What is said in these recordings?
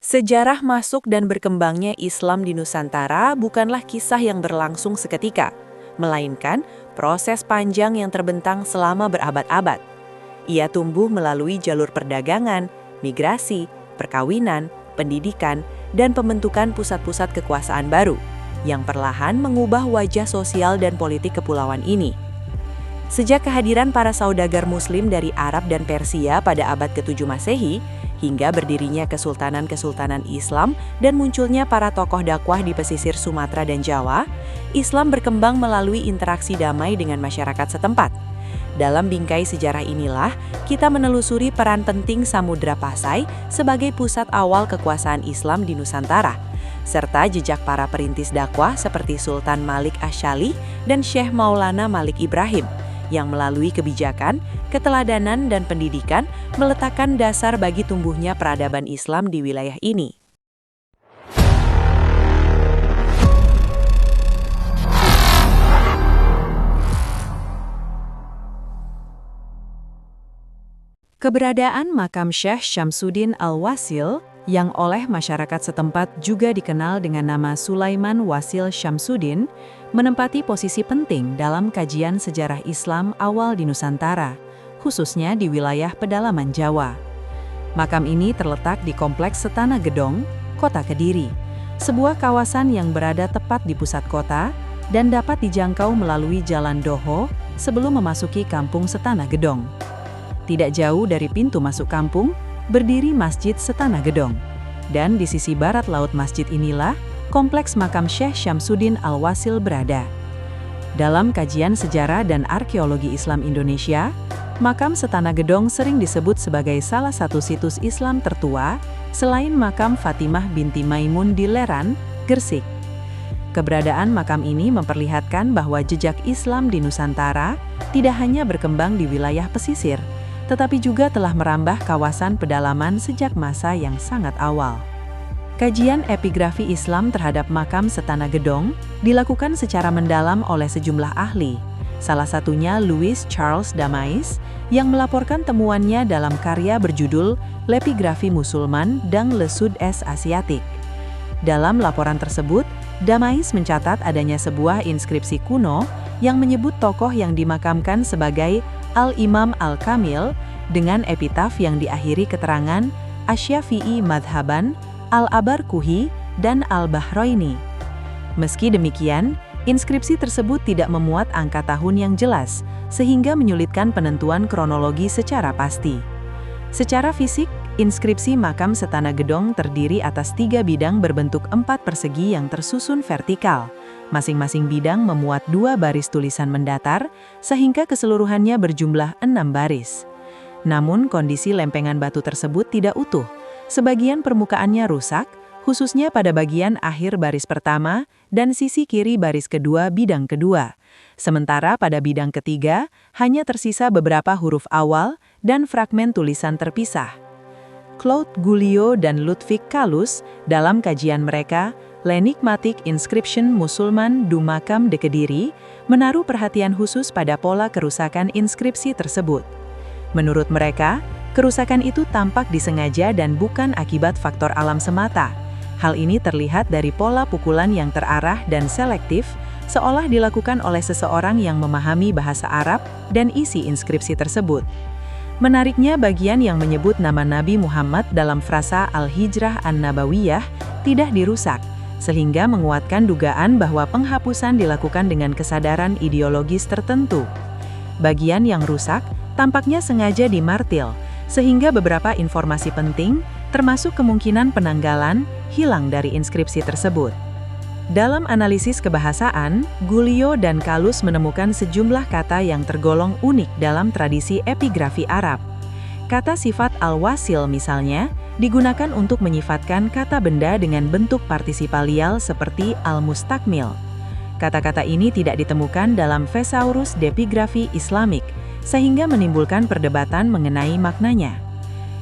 Sejarah masuk dan berkembangnya Islam di Nusantara bukanlah kisah yang berlangsung seketika, melainkan proses panjang yang terbentang selama berabad-abad. Ia tumbuh melalui jalur perdagangan, migrasi, perkawinan, pendidikan, dan pembentukan pusat-pusat kekuasaan baru, yang perlahan mengubah wajah sosial dan politik kepulauan ini. Sejak kehadiran para saudagar Muslim dari Arab dan Persia pada abad ke-7 Masehi, hingga berdirinya kesultanan-kesultanan Islam dan munculnya para tokoh dakwah di pesisir Sumatera dan Jawa, Islam berkembang melalui interaksi damai dengan masyarakat setempat. Dalam bingkai sejarah inilah, kita menelusuri peran penting Samudra Pasai sebagai pusat awal kekuasaan Islam di Nusantara, serta jejak para perintis dakwah seperti Sultan Malik Asy-Syalih dan Syekh Maulana Malik Ibrahim, yang melalui kebijakan, keteladanan, dan pendidikan meletakkan dasar bagi tumbuhnya peradaban Islam di wilayah ini. Keberadaan makam Syekh Syamsuddin Al-Wasil, yang oleh masyarakat setempat juga dikenal dengan nama Sulaiman Wasil Syamsuddin, menempati posisi penting dalam kajian sejarah Islam awal di Nusantara, khususnya di wilayah pedalaman Jawa. Makam ini terletak di Kompleks Setana Gedong, Kota Kediri, sebuah kawasan yang berada tepat di pusat kota dan dapat dijangkau melalui Jalan Doho sebelum memasuki Kampung Setana Gedong. Tidak jauh dari pintu masuk kampung, berdiri Masjid Setana Gedong. Dan di sisi barat laut masjid inilah, kompleks makam Syekh Syamsuddin Al-Wasil berada. Dalam kajian sejarah dan arkeologi Islam Indonesia, makam Setana Gedong sering disebut sebagai salah satu situs Islam tertua, selain makam Fatimah binti Maimun di Leran, Gresik. Keberadaan makam ini memperlihatkan bahwa jejak Islam di Nusantara tidak hanya berkembang di wilayah pesisir, tetapi juga telah merambah kawasan pedalaman sejak masa yang sangat awal. Kajian epigrafi Islam terhadap makam Setana Gedong dilakukan secara mendalam oleh sejumlah ahli, salah satunya Louis Charles Damais, yang melaporkan temuannya dalam karya berjudul L'Epigraphie Musulmane dans le Sud-Est Asiatique. Dalam laporan tersebut, Damais mencatat adanya sebuah inskripsi kuno yang menyebut tokoh yang dimakamkan sebagai Al-Imam Al-Kamil dengan epitaf yang diakhiri keterangan Asy-Syafi'i Madhaban, Al-Abarkuhi, dan Al-Bahraini. Meski demikian, inskripsi tersebut tidak memuat angka tahun yang jelas, sehingga menyulitkan penentuan kronologi secara pasti. Secara fisik, inskripsi makam Setana Gedong terdiri atas 3 bidang berbentuk 4 persegi yang tersusun vertikal. Masing-masing bidang memuat 2 baris tulisan mendatar, sehingga keseluruhannya berjumlah 6 baris. Namun, kondisi lempengan batu tersebut tidak utuh. Sebagian permukaannya rusak, khususnya pada bagian akhir baris pertama dan sisi kiri baris kedua bidang kedua. Sementara pada bidang ketiga, hanya tersisa beberapa huruf awal dan fragmen tulisan terpisah. Claude Guillot dan Ludwig Kalus, dalam kajian mereka, L'Enigmatique Inscription Musulman du Makam de Kediri, menaruh perhatian khusus pada pola kerusakan inskripsi tersebut. Menurut mereka, kerusakan itu tampak disengaja dan bukan akibat faktor alam semata. Hal ini terlihat dari pola pukulan yang terarah dan selektif, seolah dilakukan oleh seseorang yang memahami bahasa Arab dan isi inskripsi tersebut. Menariknya, bagian yang menyebut nama Nabi Muhammad dalam frasa Al-Hijrah An-Nabawiyah tidak dirusak, sehingga menguatkan dugaan bahwa penghapusan dilakukan dengan kesadaran ideologis tertentu. Bagian yang rusak tampaknya sengaja dimartil, sehingga beberapa informasi penting, termasuk kemungkinan penanggalan, hilang dari inskripsi tersebut. Dalam analisis kebahasaan, Guillot dan Kalus menemukan sejumlah kata yang tergolong unik dalam tradisi epigrafi Arab. Kata sifat al-wasil misalnya, digunakan untuk menyifatkan kata benda dengan bentuk partisipalial seperti al-mustakmil. Kata-kata ini tidak ditemukan dalam Thesaurus d'Epigraphie Islamique, sehingga menimbulkan perdebatan mengenai maknanya.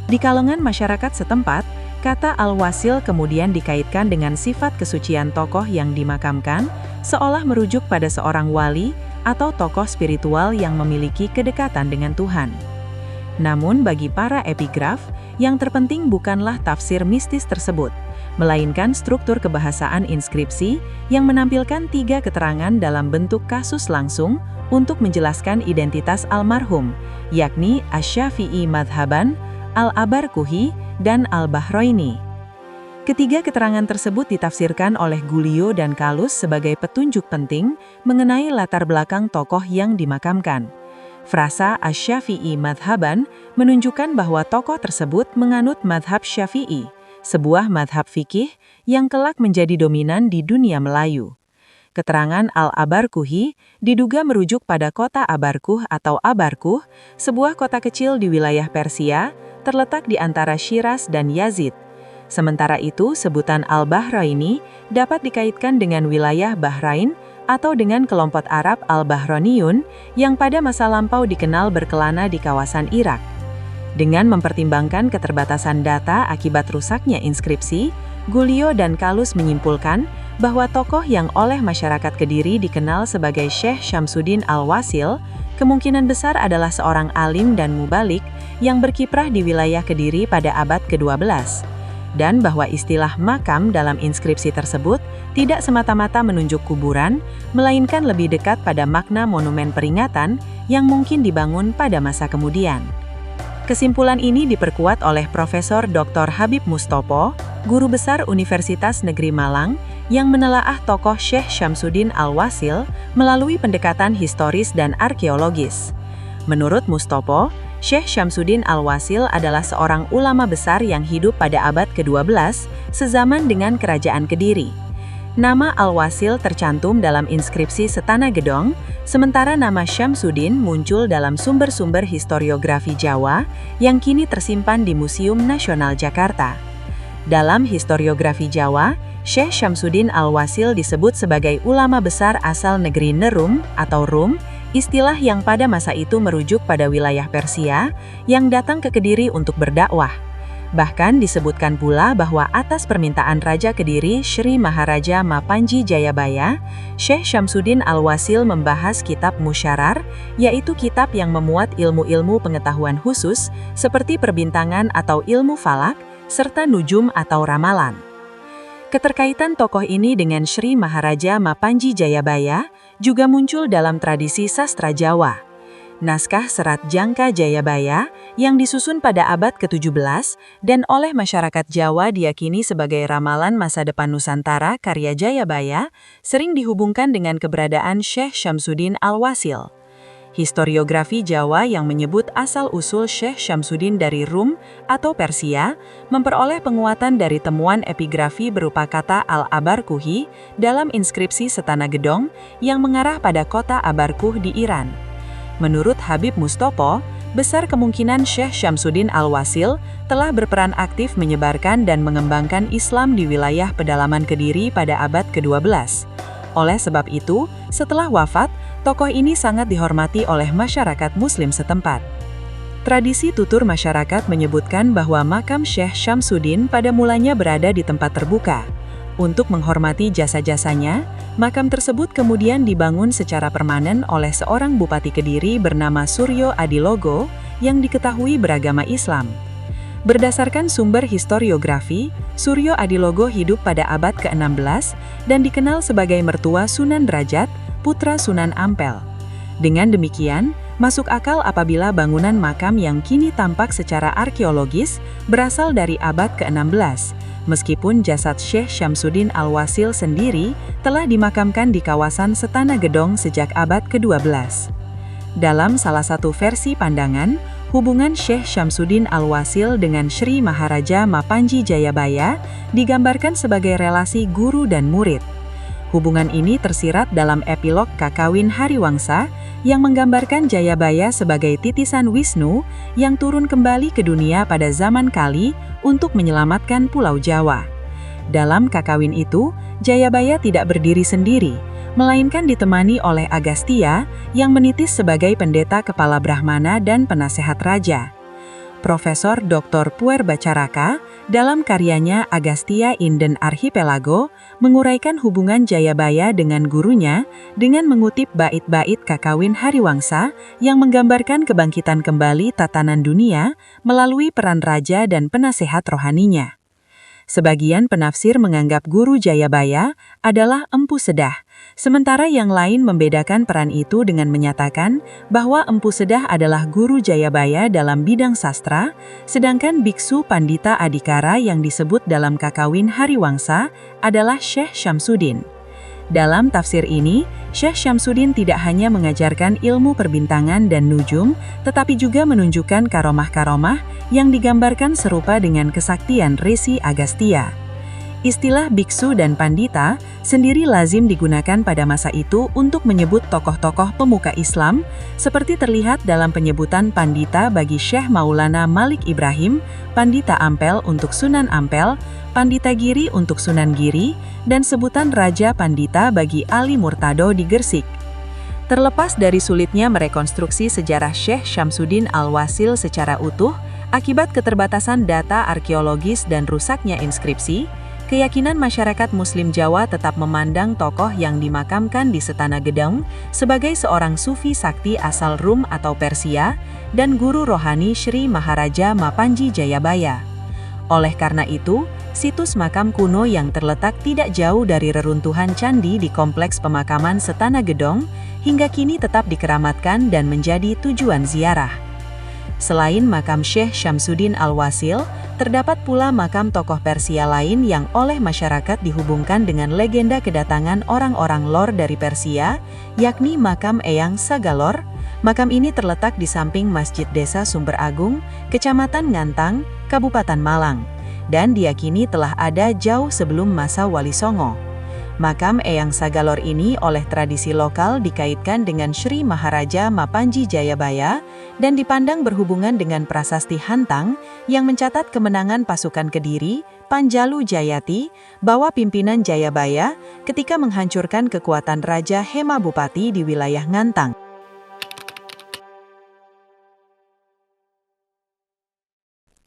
Di kalangan masyarakat setempat, kata al-wasil kemudian dikaitkan dengan sifat kesucian tokoh yang dimakamkan, seolah merujuk pada seorang wali atau tokoh spiritual yang memiliki kedekatan dengan Tuhan. Namun bagi para epigraf, yang terpenting bukanlah tafsir mistis tersebut, melainkan struktur kebahasaan inskripsi yang menampilkan 3 keterangan dalam bentuk kasus langsung untuk menjelaskan identitas almarhum, yakni Asy-Syafi'i madhaban, Al-Abarkuhi, dan Al-Bahraini. Ketiga keterangan tersebut ditafsirkan oleh Giulio dan Kalus sebagai petunjuk penting mengenai latar belakang tokoh yang dimakamkan. Frasa Asy-Syafi'i madhaban menunjukkan bahwa tokoh tersebut menganut madhab Syafi'i, sebuah madhab fikih yang kelak menjadi dominan di dunia Melayu. Keterangan Al-Abarkuhi diduga merujuk pada kota Abarkuh atau Abarkuh, sebuah kota kecil di wilayah Persia, terletak di antara Syiraz dan Yazid. Sementara itu, sebutan Al-Bahraini dapat dikaitkan dengan wilayah Bahrain atau dengan kelompok Arab Al-Bahroniyun yang pada masa lampau dikenal berkelana di kawasan Irak. Dengan mempertimbangkan keterbatasan data akibat rusaknya inskripsi, Giulio dan Kalus menyimpulkan bahwa tokoh yang oleh masyarakat Kediri dikenal sebagai Syekh Syamsuddin Al-Wasil kemungkinan besar adalah seorang alim dan mubalik yang berkiprah di wilayah Kediri pada abad ke-12. Dan bahwa istilah makam dalam inskripsi tersebut tidak semata-mata menunjuk kuburan, melainkan lebih dekat pada makna monumen peringatan yang mungkin dibangun pada masa kemudian. Kesimpulan ini diperkuat oleh Profesor Dr. Habib Mustopo, guru besar Universitas Negeri Malang, yang menelaah tokoh Syekh Syamsuddin Al-Wasil melalui pendekatan historis dan arkeologis. Menurut Mustopo, Syekh Syamsuddin Al-Wasil adalah seorang ulama besar yang hidup pada abad ke-12, sezaman dengan Kerajaan Kediri. Nama Al-Wasil tercantum dalam inskripsi Setana Gedong, sementara nama Syamsuddin muncul dalam sumber-sumber historiografi Jawa yang kini tersimpan di Museum Nasional Jakarta. Dalam historiografi Jawa, Syekh Syamsuddin Al-Wasil disebut sebagai ulama besar asal negeri Nerum atau Rum, istilah yang pada masa itu merujuk pada wilayah Persia yang datang ke Kediri untuk berdakwah. Bahkan disebutkan pula bahwa atas permintaan Raja Kediri Sri Maharaja Mapanji Jayabaya, Syekh Syamsuddin Al-Wasil membahas kitab Musyarar, yaitu kitab yang memuat ilmu-ilmu pengetahuan khusus seperti perbintangan atau ilmu falak, serta nujum atau ramalan. Keterkaitan tokoh ini dengan Sri Maharaja Mapanji Jayabaya juga muncul dalam tradisi sastra Jawa. Naskah Serat Jangka Jayabaya yang disusun pada abad ke-17 dan oleh masyarakat Jawa diyakini sebagai ramalan masa depan Nusantara karya Jayabaya sering dihubungkan dengan keberadaan Syekh Syamsuddin Al-Wasil. Historiografi Jawa yang menyebut asal-usul Syekh Syamsuddin dari Rum atau Persia memperoleh penguatan dari temuan epigrafi berupa kata Al-Abarkuhi dalam inskripsi Setana Gedong yang mengarah pada kota Abarkuh di Iran. Menurut Habib Mustopo, besar kemungkinan Syekh Syamsuddin Al-Wasil telah berperan aktif menyebarkan dan mengembangkan Islam di wilayah pedalaman Kediri pada abad ke-12. Oleh sebab itu, setelah wafat, tokoh ini sangat dihormati oleh masyarakat Muslim setempat. Tradisi tutur masyarakat menyebutkan bahwa makam Syekh Syamsuddin pada mulanya berada di tempat terbuka. Untuk menghormati jasa-jasanya, makam tersebut kemudian dibangun secara permanen oleh seorang Bupati Kediri bernama Suryo Adilogo yang diketahui beragama Islam. Berdasarkan sumber historiografi, Suryo Adilogo hidup pada abad ke-16 dan dikenal sebagai mertua Sunan Derajat, putra Sunan Ampel. Dengan demikian, masuk akal apabila bangunan makam yang kini tampak secara arkeologis berasal dari abad ke-16, meskipun jasad Syekh Syamsuddin Al-Wasil sendiri telah dimakamkan di kawasan Setana Gedong sejak abad ke-12. Dalam salah satu versi pandangan, hubungan Syekh Syamsuddin Al-Wasil dengan Sri Maharaja Mapanji Jayabaya digambarkan sebagai relasi guru dan murid. Hubungan ini tersirat dalam epilog Kakawin Hariwangsa yang menggambarkan Jayabaya sebagai titisan Wisnu yang turun kembali ke dunia pada zaman Kali untuk menyelamatkan Pulau Jawa. Dalam Kakawin itu, Jayabaya tidak berdiri sendiri, melainkan ditemani oleh Agastya yang menitis sebagai pendeta kepala Brahmana dan penasehat raja. Profesor Dr. Puer Bacaraka, dalam karyanya Agastya in den Archipelago, menguraikan hubungan Jayabaya dengan gurunya dengan mengutip bait-bait Kakawin Hariwangsa yang menggambarkan kebangkitan kembali tatanan dunia melalui peran raja dan penasehat rohaninya. Sebagian penafsir menganggap guru Jayabaya adalah Empu Sedah, sementara yang lain membedakan peran itu dengan menyatakan bahwa Empu Sedah adalah guru Jayabaya dalam bidang sastra, sedangkan biksu Pandita Adikara yang disebut dalam Kakawin Hariwangsa adalah Syekh Syamsuddin. Dalam tafsir ini, Syekh Syamsuddin tidak hanya mengajarkan ilmu perbintangan dan nujum, tetapi juga menunjukkan karomah-karomah yang digambarkan serupa dengan kesaktian Resi Agastya. Istilah biksu dan pandita sendiri lazim digunakan pada masa itu untuk menyebut tokoh-tokoh pemuka Islam, seperti terlihat dalam penyebutan pandita bagi Syekh Maulana Malik Ibrahim, Pandita Ampel untuk Sunan Ampel, Pandita Giri untuk Sunan Giri, dan sebutan Raja Pandita bagi Ali Murtado di Gersik. Terlepas dari sulitnya merekonstruksi sejarah Syekh Syamsuddin Al-Wasil secara utuh, akibat keterbatasan data arkeologis dan rusaknya inskripsi, keyakinan masyarakat Muslim Jawa tetap memandang tokoh yang dimakamkan di Setana Gedong sebagai seorang sufi sakti asal Rum atau Persia dan guru rohani Sri Maharaja Mapanji Jayabaya. Oleh karena itu, situs makam kuno yang terletak tidak jauh dari reruntuhan candi di kompleks pemakaman Setana Gedong hingga kini tetap dikeramatkan dan menjadi tujuan ziarah. Selain makam Syekh Syamsuddin Al-Wasil, terdapat pula makam tokoh Persia lain yang oleh masyarakat dihubungkan dengan legenda kedatangan orang-orang lor dari Persia, yakni makam Eyang Sagalor. Makam ini terletak di samping Masjid Desa Sumber Agung, Kecamatan Ngantang, Kabupaten Malang, dan diyakini telah ada jauh sebelum masa Wali Songo. Makam Eyang Sagalor ini oleh tradisi lokal dikaitkan dengan Sri Maharaja Mapanji Jayabaya dan dipandang berhubungan dengan prasasti Hantang yang mencatat kemenangan pasukan Kediri, Panjalu Jayati, bawah pimpinan Jayabaya ketika menghancurkan kekuatan Raja Hema Bupati di wilayah Ngantang.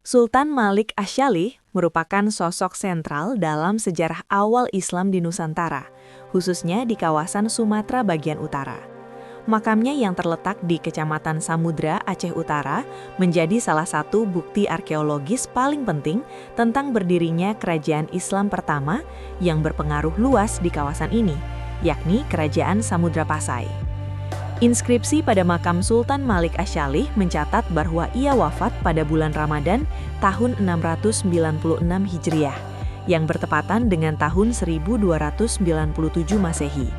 Sultan Malik Asy-Syalih merupakan sosok sentral dalam sejarah awal Islam di Nusantara, khususnya di kawasan Sumatera bagian utara. Makamnya yang terletak di Kecamatan Samudra, Aceh Utara, menjadi salah satu bukti arkeologis paling penting tentang berdirinya kerajaan Islam pertama yang berpengaruh luas di kawasan ini, yakni Kerajaan Samudra Pasai. Inskripsi pada makam Sultan Malik Asy-Syalih mencatat bahwa ia wafat pada bulan Ramadan tahun 696 Hijriah, yang bertepatan dengan tahun 1297 Masehi.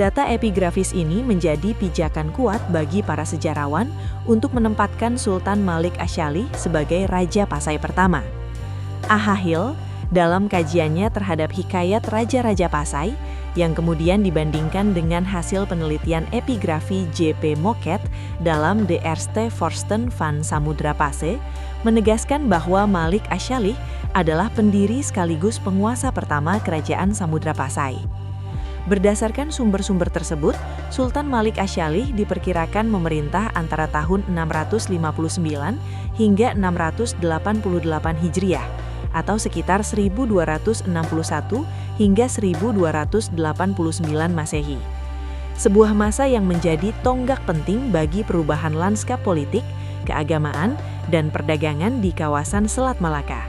Data epigrafis ini menjadi pijakan kuat bagi para sejarawan untuk menempatkan Sultan Malik Asy-Syalih sebagai Raja Pasai pertama. Ahahil, dalam kajiannya terhadap hikayat Raja-Raja Pasai, yang kemudian dibandingkan dengan hasil penelitian epigrafi J.P. Moket dalam De Eerste Vorsten van Samudra Pasai, menegaskan bahwa Malik Asy-Syalih adalah pendiri sekaligus penguasa pertama Kerajaan Samudra Pasai. Berdasarkan sumber-sumber tersebut, Sultan Malik Asy-Syalih diperkirakan memerintah antara tahun 659 hingga 688 Hijriah, atau sekitar 1261 hingga 1289 Masehi. Sebuah masa yang menjadi tonggak penting bagi perubahan lanskap politik, keagamaan, dan perdagangan di kawasan Selat Malaka.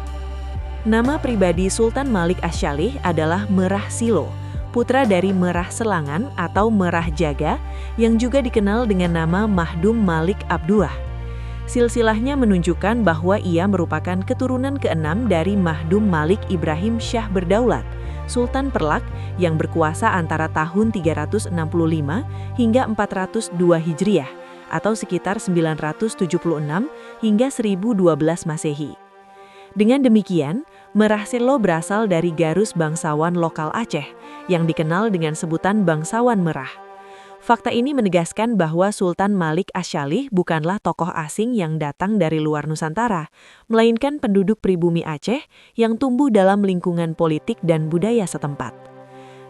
Nama pribadi Sultan Malik Asy-Syalih adalah Merah Silo, putra dari Merah Selangan atau Merah Jaga, yang juga dikenal dengan nama Mahdum Malik Abduah. Silsilahnya menunjukkan bahwa ia merupakan keturunan keenam dari Mahdum Malik Ibrahim Syah Berdaulat, Sultan Perlak yang berkuasa antara tahun 365 hingga 402 Hijriah, atau sekitar 976 hingga 1012 Masehi. Dengan demikian, Merah Silo berasal dari Garus bangsawan lokal Aceh, yang dikenal dengan sebutan bangsawan Merah. Fakta ini menegaskan bahwa Sultan Malik Asy-Syalih bukanlah tokoh asing yang datang dari luar Nusantara, melainkan penduduk pribumi Aceh yang tumbuh dalam lingkungan politik dan budaya setempat.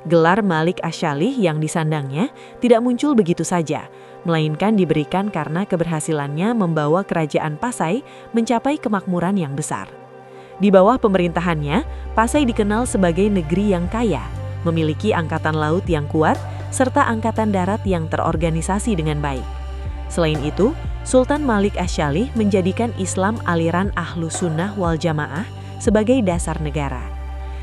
Gelar Malik Asy-Syalih yang disandangnya tidak muncul begitu saja, melainkan diberikan karena keberhasilannya membawa kerajaan Pasai mencapai kemakmuran yang besar. Di bawah pemerintahannya, Pasai dikenal sebagai negeri yang kaya, memiliki angkatan laut yang kuat, serta angkatan darat yang terorganisasi dengan baik. Selain itu, Sultan Malik Asy-Syalih menjadikan Islam aliran Ahlus Sunnah wal Jamaah sebagai dasar negara.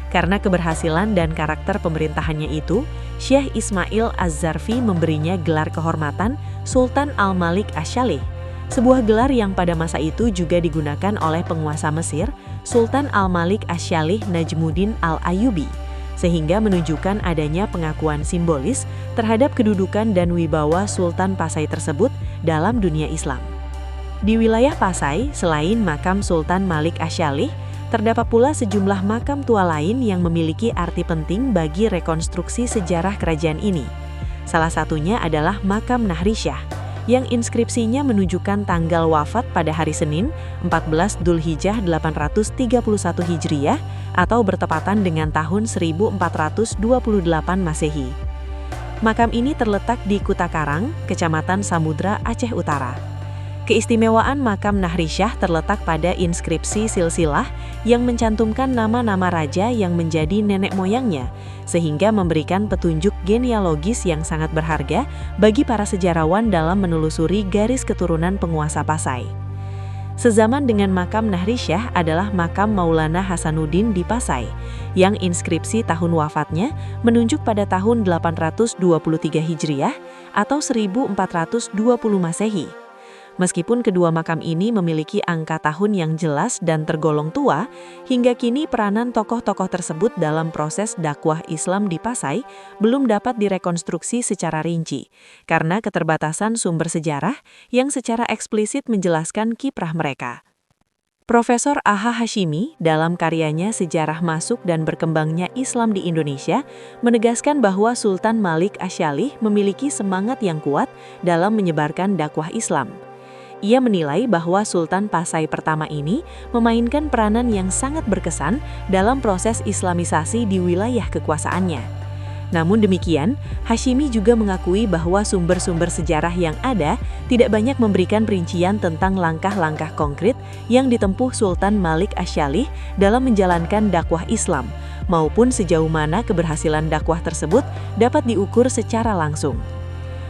Karena keberhasilan dan karakter pemerintahannya itu, Syekh Ismail Az-Zarfi memberinya gelar kehormatan Sultan Al-Malik Asy-Syalih, sebuah gelar yang pada masa itu juga digunakan oleh penguasa Mesir, Sultan Al-Malik Asy-Syalih Najmuddin Al-Ayyubi, sehingga menunjukkan adanya pengakuan simbolis terhadap kedudukan dan wibawa Sultan Pasai tersebut dalam dunia Islam. Di wilayah Pasai, selain makam Sultan Malik Asy-Syalih, terdapat pula sejumlah makam tua lain yang memiliki arti penting bagi rekonstruksi sejarah kerajaan ini. Salah satunya adalah makam Nahrisyah, yang inskripsinya menunjukkan tanggal wafat pada hari Senin, 14 Dzulhijjah 831 Hijriah, atau bertepatan dengan tahun 1428 Masehi. Makam ini terletak di Kutakarang, Kecamatan Samudra, Aceh Utara. Keistimewaan makam Nahrisyah terletak pada inskripsi silsilah yang mencantumkan nama-nama raja yang menjadi nenek moyangnya, sehingga memberikan petunjuk genealogis yang sangat berharga bagi para sejarawan dalam menelusuri garis keturunan penguasa Pasai. Sezaman dengan makam Nahrisyah adalah makam Maulana Hasanuddin di Pasai, yang inskripsi tahun wafatnya menunjuk pada tahun 823 Hijriah atau 1420 Masehi. Meskipun kedua makam ini memiliki angka tahun yang jelas dan tergolong tua, hingga kini peranan tokoh-tokoh tersebut dalam proses dakwah Islam di Pasai belum dapat direkonstruksi secara rinci, karena keterbatasan sumber sejarah yang secara eksplisit menjelaskan kiprah mereka. Profesor Aha Hashimi dalam karyanya Sejarah Masuk dan Berkembangnya Islam di Indonesia menegaskan bahwa Sultan Malik Asy-Syalih memiliki semangat yang kuat dalam menyebarkan dakwah Islam. Ia menilai bahwa Sultan Pasai pertama ini memainkan peranan yang sangat berkesan dalam proses Islamisasi di wilayah kekuasaannya. Namun demikian, Hashimi juga mengakui bahwa sumber-sumber sejarah yang ada tidak banyak memberikan perincian tentang langkah-langkah konkret yang ditempuh Sultan Malik Asy-Syalih dalam menjalankan dakwah Islam, maupun sejauh mana keberhasilan dakwah tersebut dapat diukur secara langsung.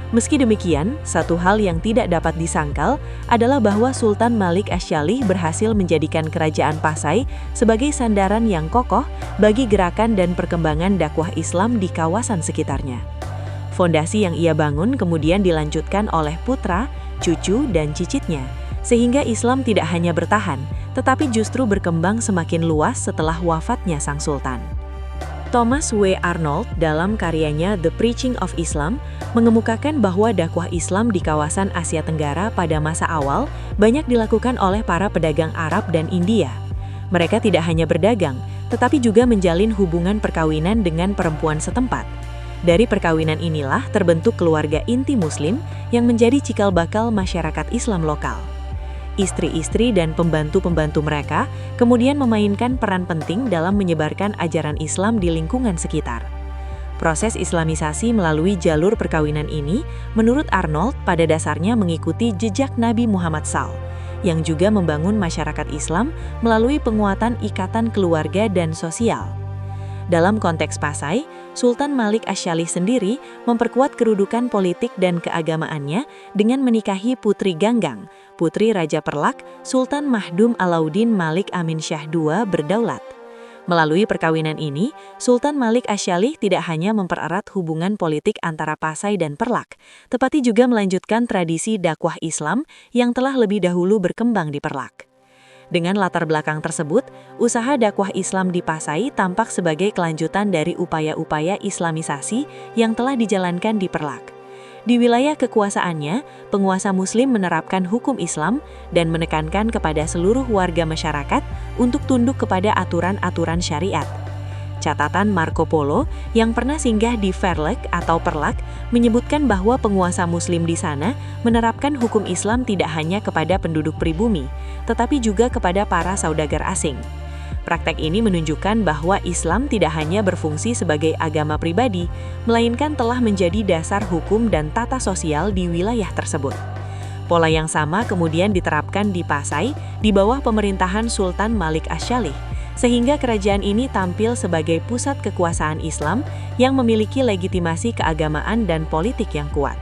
Meski demikian, satu hal yang tidak dapat disangkal adalah bahwa Sultan Malik Asy-Syalih berhasil menjadikan kerajaan Pasai sebagai sandaran yang kokoh bagi gerakan dan perkembangan dakwah Islam di kawasan sekitarnya. Fondasi yang ia bangun kemudian dilanjutkan oleh putra, cucu, dan cicitnya, sehingga Islam tidak hanya bertahan, tetapi justru berkembang semakin luas setelah wafatnya sang sultan. Thomas W. Arnold dalam karyanya The Preaching of Islam mengemukakan bahwa dakwah Islam di kawasan Asia Tenggara pada masa awal banyak dilakukan oleh para pedagang Arab dan India. Mereka tidak hanya berdagang, tetapi juga menjalin hubungan perkawinan dengan perempuan setempat. Dari perkawinan inilah terbentuk keluarga inti Muslim yang menjadi cikal bakal masyarakat Islam lokal. Istri-istri dan pembantu-pembantu mereka kemudian memainkan peran penting dalam menyebarkan ajaran Islam di lingkungan sekitar. Proses Islamisasi melalui jalur perkawinan ini, menurut Arnold, pada dasarnya mengikuti jejak Nabi Muhammad SAW, yang juga membangun masyarakat Islam melalui penguatan ikatan keluarga dan sosial. Dalam konteks Pasai, Sultan Malik Asy-Syalih sendiri memperkuat kedudukan politik dan keagamaannya dengan menikahi Putri Ganggang, putri Raja Perlak, Sultan Mahdum Alauddin Malik Amin Syah II berdaulat. Melalui perkawinan ini, Sultan Malik Asy-Syalih tidak hanya mempererat hubungan politik antara Pasai dan Perlak, tetapi juga melanjutkan tradisi dakwah Islam yang telah lebih dahulu berkembang di Perlak. Dengan latar belakang tersebut, usaha dakwah Islam di Pasai tampak sebagai kelanjutan dari upaya-upaya Islamisasi yang telah dijalankan di Perlak. Di wilayah kekuasaannya, penguasa Muslim menerapkan hukum Islam dan menekankan kepada seluruh warga masyarakat untuk tunduk kepada aturan-aturan syariat. Catatan Marco Polo yang pernah singgah di Verlak atau Perlak menyebutkan bahwa penguasa Muslim di sana menerapkan hukum Islam tidak hanya kepada penduduk pribumi, tetapi juga kepada para saudagar asing. Praktek ini menunjukkan bahwa Islam tidak hanya berfungsi sebagai agama pribadi, melainkan telah menjadi dasar hukum dan tata sosial di wilayah tersebut. Pola yang sama kemudian diterapkan di Pasai di bawah pemerintahan Sultan Malik Asy-Syalih, sehingga kerajaan ini tampil sebagai pusat kekuasaan Islam yang memiliki legitimasi keagamaan dan politik yang kuat.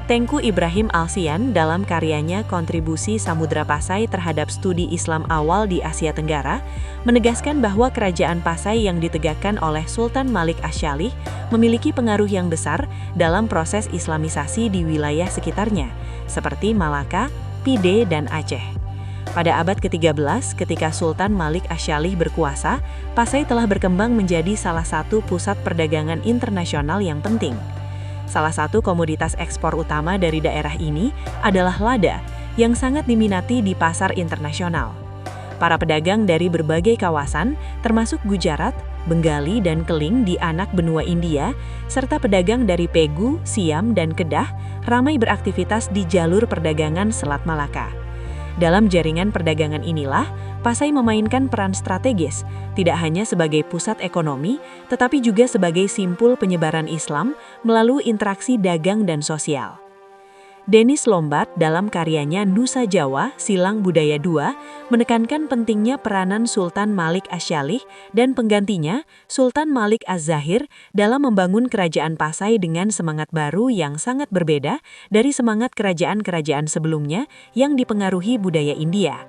Tengku Ibrahim Alsian dalam karyanya Kontribusi Samudra Pasai terhadap Studi Islam Awal di Asia Tenggara menegaskan bahwa kerajaan Pasai yang ditegakkan oleh Sultan Malik Asy-Syalih memiliki pengaruh yang besar dalam proses Islamisasi di wilayah sekitarnya, seperti Malaka, Pide, dan Aceh. Pada abad ke-13, ketika Sultan Malik Asy-Syalih berkuasa, Pasai telah berkembang menjadi salah satu pusat perdagangan internasional yang penting. Salah satu komoditas ekspor utama dari daerah ini adalah lada, yang sangat diminati di pasar internasional. Para pedagang dari berbagai kawasan, termasuk Gujarat, Bengali, dan Keling di anak benua India, serta pedagang dari Pegu, Siam, dan Kedah, ramai beraktivitas di jalur perdagangan Selat Malaka. Dalam jaringan perdagangan inilah, Pasai memainkan peran strategis, tidak hanya sebagai pusat ekonomi, tetapi juga sebagai simpul penyebaran Islam melalui interaksi dagang dan sosial. Dennis Lombard dalam karyanya Nusa Jawa, Silang Budaya II, menekankan pentingnya peranan Sultan Malik Asy-Syalih dan penggantinya, Sultan Malik Az-Zahir, dalam membangun kerajaan Pasai dengan semangat baru yang sangat berbeda dari semangat kerajaan-kerajaan sebelumnya yang dipengaruhi budaya India.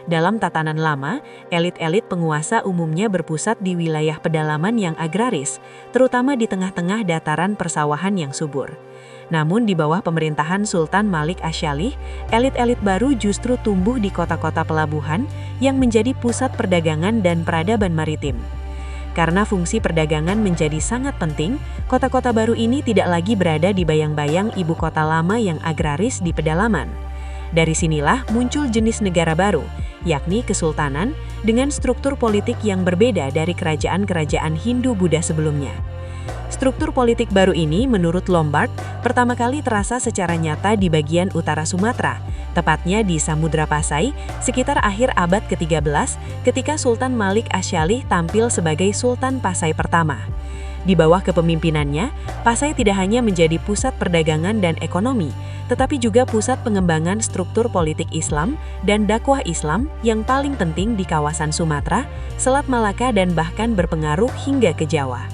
Dalam tatanan lama, elit-elit penguasa umumnya berpusat di wilayah pedalaman yang agraris, terutama di tengah-tengah dataran persawahan yang subur. Namun di bawah pemerintahan Sultan Malik Asy-Syalih, elit-elit baru justru tumbuh di kota-kota pelabuhan yang menjadi pusat perdagangan dan peradaban maritim. Karena fungsi perdagangan menjadi sangat penting, kota-kota baru ini tidak lagi berada di bayang-bayang ibu kota lama yang agraris di pedalaman. Dari sinilah muncul jenis negara baru, yakni kesultanan, dengan struktur politik yang berbeda dari kerajaan-kerajaan Hindu-Buddha sebelumnya. Struktur politik baru ini, menurut Lombard, pertama kali terasa secara nyata di bagian utara Sumatera, tepatnya di Samudra Pasai, sekitar akhir abad ke-13, ketika Sultan Malik Asy-Syalih tampil sebagai Sultan Pasai pertama. Di bawah kepemimpinannya, Pasai tidak hanya menjadi pusat perdagangan dan ekonomi, tetapi juga pusat pengembangan struktur politik Islam dan dakwah Islam yang paling penting di kawasan Sumatera, Selat Malaka, dan bahkan berpengaruh hingga ke Jawa.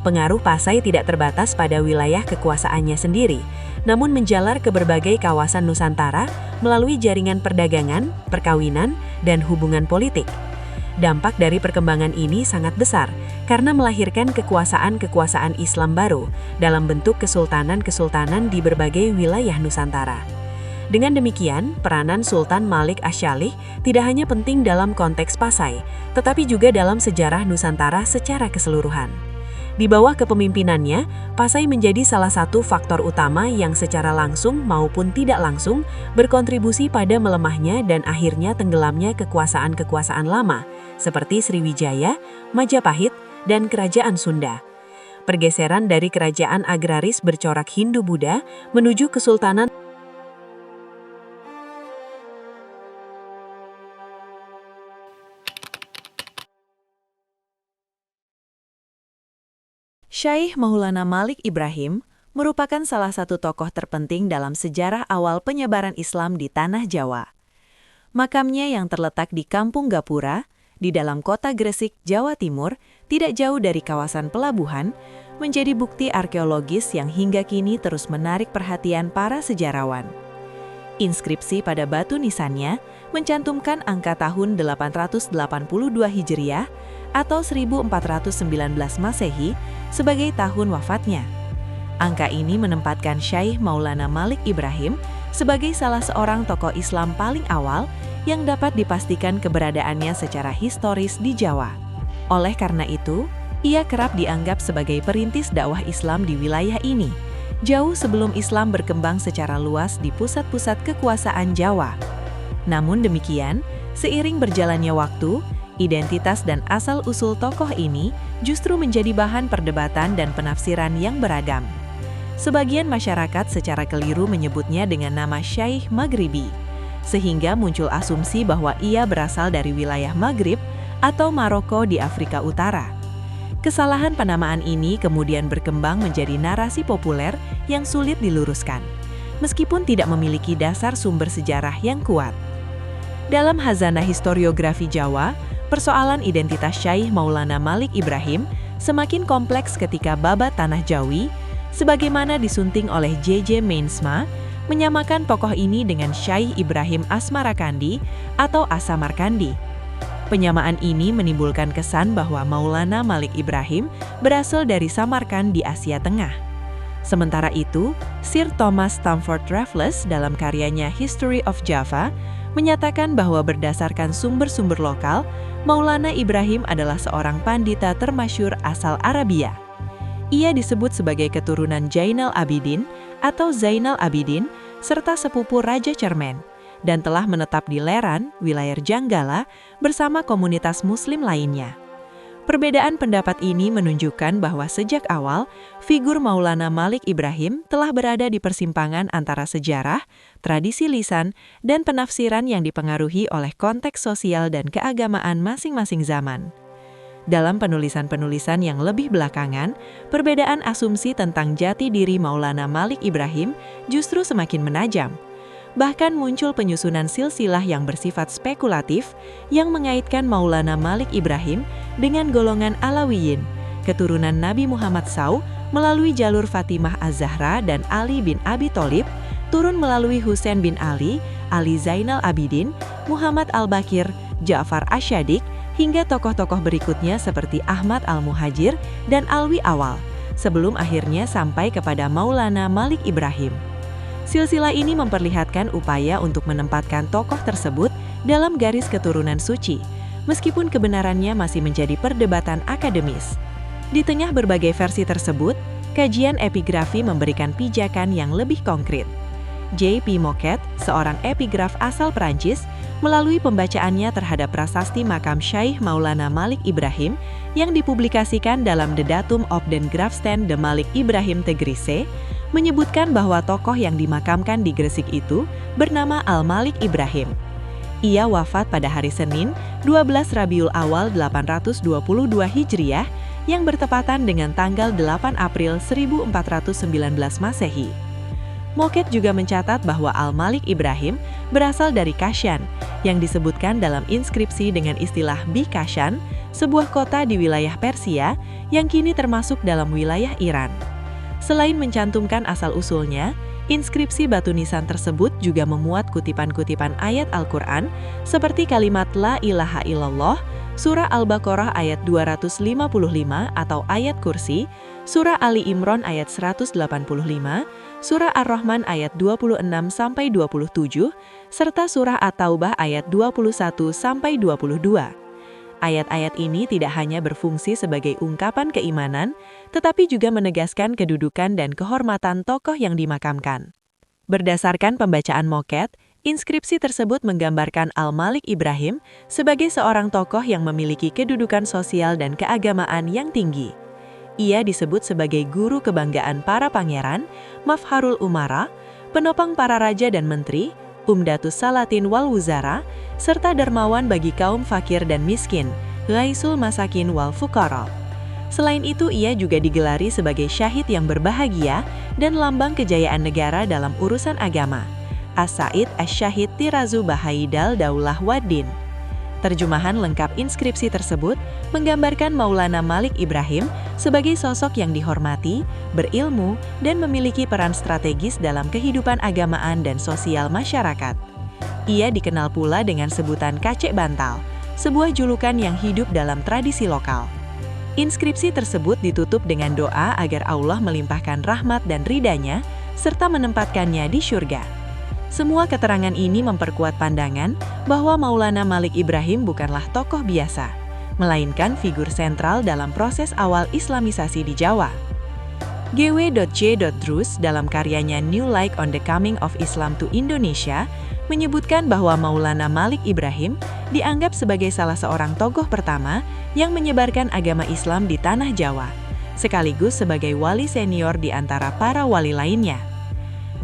Pengaruh Pasai tidak terbatas pada wilayah kekuasaannya sendiri, namun menjalar ke berbagai kawasan Nusantara melalui jaringan perdagangan, perkawinan, dan hubungan politik. Dampak dari perkembangan ini sangat besar, karena melahirkan kekuasaan-kekuasaan Islam baru dalam bentuk kesultanan-kesultanan di berbagai wilayah Nusantara. Dengan demikian, peranan Sultan Malik Asy-Syalih tidak hanya penting dalam konteks Pasai, tetapi juga dalam sejarah Nusantara secara keseluruhan. Di bawah kepemimpinannya, Pasai menjadi salah satu faktor utama yang secara langsung maupun tidak langsung berkontribusi pada melemahnya dan akhirnya tenggelamnya kekuasaan-kekuasaan lama, seperti Sriwijaya, Majapahit, dan Kerajaan Sunda. Pergeseran dari kerajaan agraris bercorak Hindu-Buddha menuju kesultanan Syaikh Maulana Malik Ibrahim merupakan salah satu tokoh terpenting dalam sejarah awal penyebaran Islam di Tanah Jawa. Makamnya yang terletak di Kampung Gapura, di dalam kota Gresik, Jawa Timur, tidak jauh dari kawasan pelabuhan, menjadi bukti arkeologis yang hingga kini terus menarik perhatian para sejarawan. Inskripsi pada batu nisannya mencantumkan angka tahun 882 Hijriah atau 1419 Masehi sebagai tahun wafatnya. Angka ini menempatkan Syaikh Maulana Malik Ibrahim sebagai salah seorang tokoh Islam paling awal yang dapat dipastikan keberadaannya secara historis di Jawa. Oleh karena itu, ia kerap dianggap sebagai perintis dakwah Islam di wilayah ini, jauh sebelum Islam berkembang secara luas di pusat-pusat kekuasaan Jawa. Namun demikian, seiring berjalannya waktu, identitas dan asal-usul tokoh ini justru menjadi bahan perdebatan dan penafsiran yang beragam. Sebagian masyarakat secara keliru menyebutnya dengan nama Syaikh Maghribi, sehingga muncul asumsi bahwa ia berasal dari wilayah Maghrib atau Maroko di Afrika Utara. Kesalahan penamaan ini kemudian berkembang menjadi narasi populer yang sulit diluruskan, meskipun tidak memiliki dasar sumber sejarah yang kuat. Dalam Khazanah Historiografi Jawa, persoalan identitas Syekh Maulana Malik Ibrahim semakin kompleks ketika babat Tanah Jawi, sebagaimana disunting oleh J.J. Meinsma, menyamakan tokoh ini dengan Syekh Ibrahim Asmarakandi atau Asamarkandi. Penyamaan ini menimbulkan kesan bahwa Maulana Malik Ibrahim berasal dari Samarkand di Asia Tengah. Sementara itu, Sir Thomas Stamford Raffles dalam karyanya History of Java menyatakan bahwa berdasarkan sumber-sumber lokal, Maulana Ibrahim adalah seorang pandita termasyhur asal Arabia. Ia disebut sebagai keturunan Zainal Abidin atau Zainal Abidin, serta sepupu Raja Cermen, dan telah menetap di Leran, wilayah Janggala, bersama komunitas Muslim lainnya. Perbedaan pendapat ini menunjukkan bahwa sejak awal, figur Maulana Malik Ibrahim telah berada di persimpangan antara sejarah, tradisi lisan, dan penafsiran yang dipengaruhi oleh konteks sosial dan keagamaan masing-masing zaman. Dalam penulisan-penulisan yang lebih belakangan, perbedaan asumsi tentang jati diri Maulana Malik Ibrahim justru semakin menajam. Bahkan muncul penyusunan silsilah yang bersifat spekulatif yang mengaitkan Maulana Malik Ibrahim dengan golongan Alawiyin, keturunan Nabi Muhammad SAW melalui jalur Fatimah Az-Zahra dan Ali bin Abi Tholib, turun melalui Husain bin Ali, Ali Zainal Abidin, Muhammad Al-Bakir, Ja'far Asy-Syadiq, hingga tokoh-tokoh berikutnya seperti Ahmad Al-Muhajir dan Alwi Awal, sebelum akhirnya sampai kepada Maulana Malik Ibrahim. Silsilah ini memperlihatkan upaya untuk menempatkan tokoh tersebut dalam garis keturunan suci, meskipun kebenarannya masih menjadi perdebatan akademis. Di tengah berbagai versi tersebut, kajian epigrafi memberikan pijakan yang lebih konkret. J.P. Moquet, seorang epigraf asal Perancis, melalui pembacaannya terhadap prasasti makam Syekh Maulana Malik Ibrahim yang dipublikasikan dalam The Datum of den Grafsteen de Malik Ibrahim te Grise, menyebutkan bahwa tokoh yang dimakamkan di Gresik itu bernama Al-Malik Ibrahim. Ia wafat pada hari Senin, 12 Rabiul Awal 822 Hijriah, yang bertepatan dengan tanggal 8 April 1419 Masehi. Moquet juga mencatat bahwa Al-Malik Ibrahim berasal dari Kashan, yang disebutkan dalam inskripsi dengan istilah Bi-Kashan, sebuah kota di wilayah Persia yang kini termasuk dalam wilayah Iran. Selain mencantumkan asal-usulnya, inskripsi batu nisan tersebut juga memuat kutipan-kutipan ayat Al-Quran seperti kalimat La ilaha illallah, Surah Al-Baqarah ayat 255 atau ayat Kursi, Surah Ali Imran ayat 185, Surah Ar-Rahman ayat 26-27, serta Surah At-Taubah ayat 21-22. Ayat-ayat ini tidak hanya berfungsi sebagai ungkapan keimanan, tetapi juga menegaskan kedudukan dan kehormatan tokoh yang dimakamkan. Berdasarkan pembacaan Moquet, inskripsi tersebut menggambarkan Al-Malik Ibrahim sebagai seorang tokoh yang memiliki kedudukan sosial dan keagamaan yang tinggi. Ia disebut sebagai guru kebanggaan para pangeran, Mafharul Umara, penopang para raja dan menteri, Umdatus Salatin wal Wuzara, serta dermawan bagi kaum fakir dan miskin, Ghaisul Masakin wal Fuqara. Selain itu, ia juga digelari sebagai syahid yang berbahagia dan lambang kejayaan negara dalam urusan agama, As-Sa'id Asy-Syahid Tirazu Bahaidal Daulah Waddin. Terjemahan lengkap inskripsi tersebut menggambarkan Maulana Malik Ibrahim sebagai sosok yang dihormati, berilmu, dan memiliki peran strategis dalam kehidupan agamaan dan sosial masyarakat. Ia dikenal pula dengan sebutan Kacek Bantal, sebuah julukan yang hidup dalam tradisi lokal. Inskripsi tersebut ditutup dengan doa agar Allah melimpahkan rahmat dan ridhanya, serta menempatkannya di syurga. Semua keterangan ini memperkuat pandangan bahwa Maulana Malik Ibrahim bukanlah tokoh biasa, melainkan figur sentral dalam proses awal Islamisasi di Jawa. Gw.J. Drus dalam karyanya New Light on the Coming of Islam to Indonesia menyebutkan bahwa Maulana Malik Ibrahim dianggap sebagai salah seorang tokoh pertama yang menyebarkan agama Islam di tanah Jawa, sekaligus sebagai wali senior di antara para wali lainnya.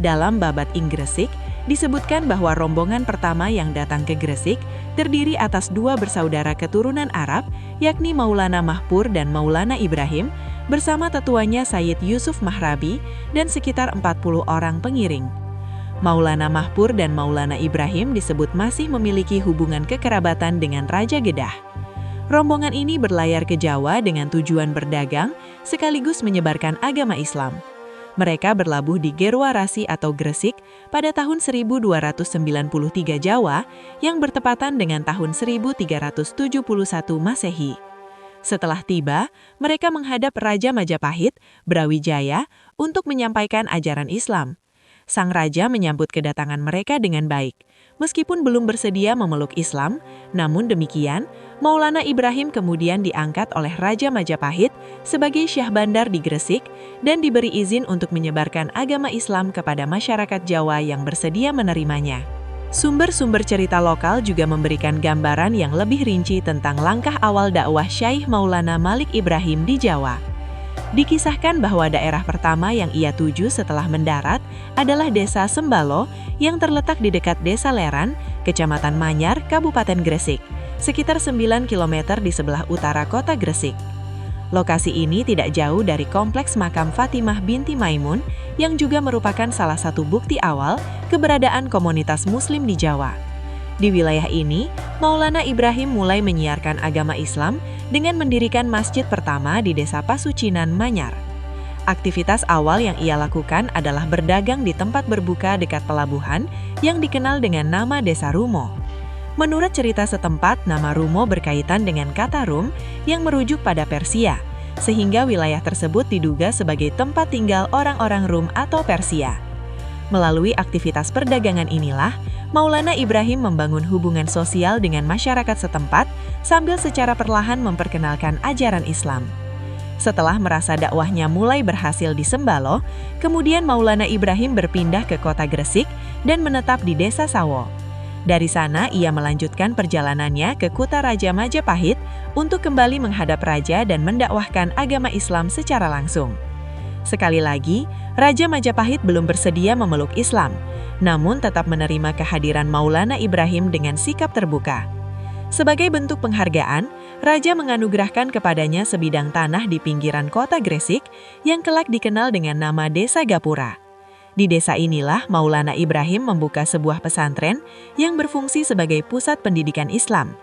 Dalam babat Inggresik, disebutkan bahwa rombongan pertama yang datang ke Gresik terdiri atas dua bersaudara keturunan Arab, yakni Maulana Mahpur dan Maulana Ibrahim, bersama tetuanya Sayyid Yusuf Mahrabi dan sekitar 40 orang pengiring. Maulana Mahpur dan Maulana Ibrahim disebut masih memiliki hubungan kekerabatan dengan Raja Kedah. Rombongan ini berlayar ke Jawa dengan tujuan berdagang sekaligus menyebarkan agama Islam. Mereka berlabuh di Gerwarasi atau Gresik pada tahun 1293 Jawa yang bertepatan dengan tahun 1371 Masehi. Setelah tiba, mereka menghadap Raja Majapahit, Brawijaya, untuk menyampaikan ajaran Islam. Sang raja menyambut kedatangan mereka dengan baik. Meskipun belum bersedia memeluk Islam, namun demikian, Maulana Ibrahim kemudian diangkat oleh Raja Majapahit sebagai Syah Bandar di Gresik dan diberi izin untuk menyebarkan agama Islam kepada masyarakat Jawa yang bersedia menerimanya. Sumber-sumber cerita lokal juga memberikan gambaran yang lebih rinci tentang langkah awal dakwah Syekh Maulana Malik Ibrahim di Jawa. Dikisahkan bahwa daerah pertama yang ia tuju setelah mendarat adalah Desa Sembalo yang terletak di dekat Desa Leran, Kecamatan Manyar, Kabupaten Gresik, sekitar 9 km di sebelah utara kota Gresik. Lokasi ini tidak jauh dari kompleks makam Fatimah binti Maimun yang juga merupakan salah satu bukti awal keberadaan komunitas Muslim di Jawa. Di wilayah ini, Maulana Ibrahim mulai menyiarkan agama Islam dengan mendirikan masjid pertama di Desa Pasucinan, Manyar. Aktivitas awal yang ia lakukan adalah berdagang di tempat berbuka dekat pelabuhan yang dikenal dengan nama Desa Rumo. Menurut cerita setempat, nama Rumo berkaitan dengan kata Rum yang merujuk pada Persia, sehingga wilayah tersebut diduga sebagai tempat tinggal orang-orang Rum atau Persia. Melalui aktivitas perdagangan inilah, Maulana Ibrahim membangun hubungan sosial dengan masyarakat setempat sambil secara perlahan memperkenalkan ajaran Islam. Setelah merasa dakwahnya mulai berhasil di Sembalo, kemudian Maulana Ibrahim berpindah ke kota Gresik dan menetap di Desa Sawo. Dari sana ia melanjutkan perjalanannya ke Kuta Raja Majapahit untuk kembali menghadap raja dan mendakwahkan agama Islam secara langsung. Sekali lagi, Raja Majapahit belum bersedia memeluk Islam, namun tetap menerima kehadiran Maulana Ibrahim dengan sikap terbuka. Sebagai bentuk penghargaan, Raja menganugerahkan kepadanya sebidang tanah di pinggiran kota Gresik yang kelak dikenal dengan nama Desa Gapura. Di desa inilah Maulana Ibrahim membuka sebuah pesantren yang berfungsi sebagai pusat pendidikan Islam.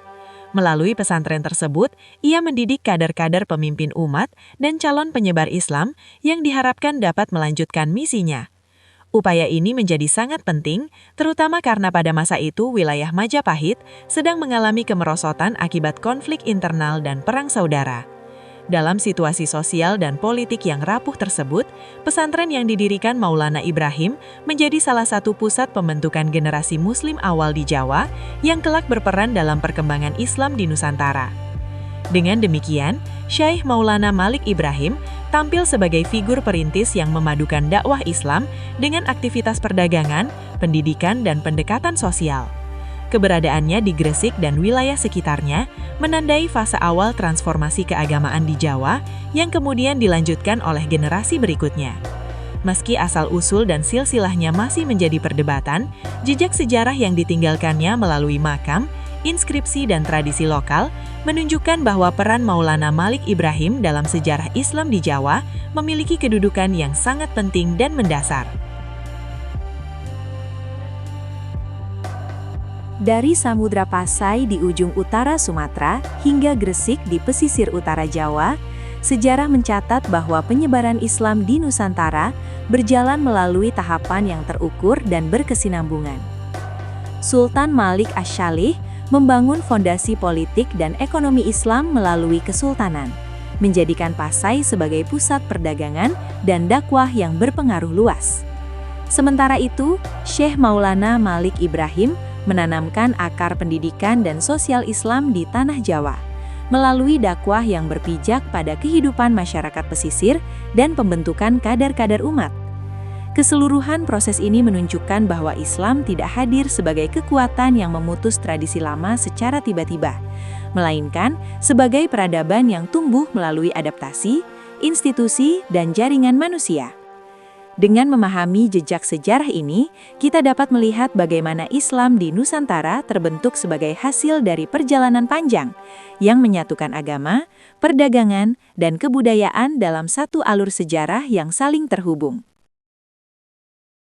Melalui pesantren tersebut, ia mendidik kader-kader pemimpin umat dan calon penyebar Islam yang diharapkan dapat melanjutkan misinya. Upaya ini menjadi sangat penting, terutama karena pada masa itu wilayah Majapahit sedang mengalami kemerosotan akibat konflik internal dan perang saudara. Dalam situasi sosial dan politik yang rapuh tersebut, pesantren yang didirikan Maulana Ibrahim menjadi salah satu pusat pembentukan generasi Muslim awal di Jawa yang kelak berperan dalam perkembangan Islam di Nusantara. Dengan demikian, Syekh Maulana Malik Ibrahim tampil sebagai figur perintis yang memadukan dakwah Islam dengan aktivitas perdagangan, pendidikan, dan pendekatan sosial. Keberadaannya di Gresik dan wilayah sekitarnya menandai fase awal transformasi keagamaan di Jawa yang kemudian dilanjutkan oleh generasi berikutnya. Meski asal-usul dan silsilahnya masih menjadi perdebatan, jejak sejarah yang ditinggalkannya melalui makam, inskripsi, dan tradisi lokal menunjukkan bahwa peran Maulana Malik Ibrahim dalam sejarah Islam di Jawa memiliki kedudukan yang sangat penting dan mendasar. Dari Samudra Pasai di ujung utara Sumatera hingga Gresik di pesisir utara Jawa, sejarah mencatat bahwa penyebaran Islam di Nusantara berjalan melalui tahapan yang terukur dan berkesinambungan. Sultan Malik Asy-Syalih membangun fondasi politik dan ekonomi Islam melalui kesultanan, menjadikan Pasai sebagai pusat perdagangan dan dakwah yang berpengaruh luas. Sementara itu, Syekh Maulana Malik Ibrahim menanamkan akar pendidikan dan sosial Islam di tanah Jawa, melalui dakwah yang berpijak pada kehidupan masyarakat pesisir dan pembentukan kader-kader umat. Keseluruhan proses ini menunjukkan bahwa Islam tidak hadir sebagai kekuatan yang memutus tradisi lama secara tiba-tiba, melainkan sebagai peradaban yang tumbuh melalui adaptasi, institusi, dan jaringan manusia. Dengan memahami jejak sejarah ini, kita dapat melihat bagaimana Islam di Nusantara terbentuk sebagai hasil dari perjalanan panjang yang menyatukan agama, perdagangan, dan kebudayaan dalam satu alur sejarah yang saling terhubung.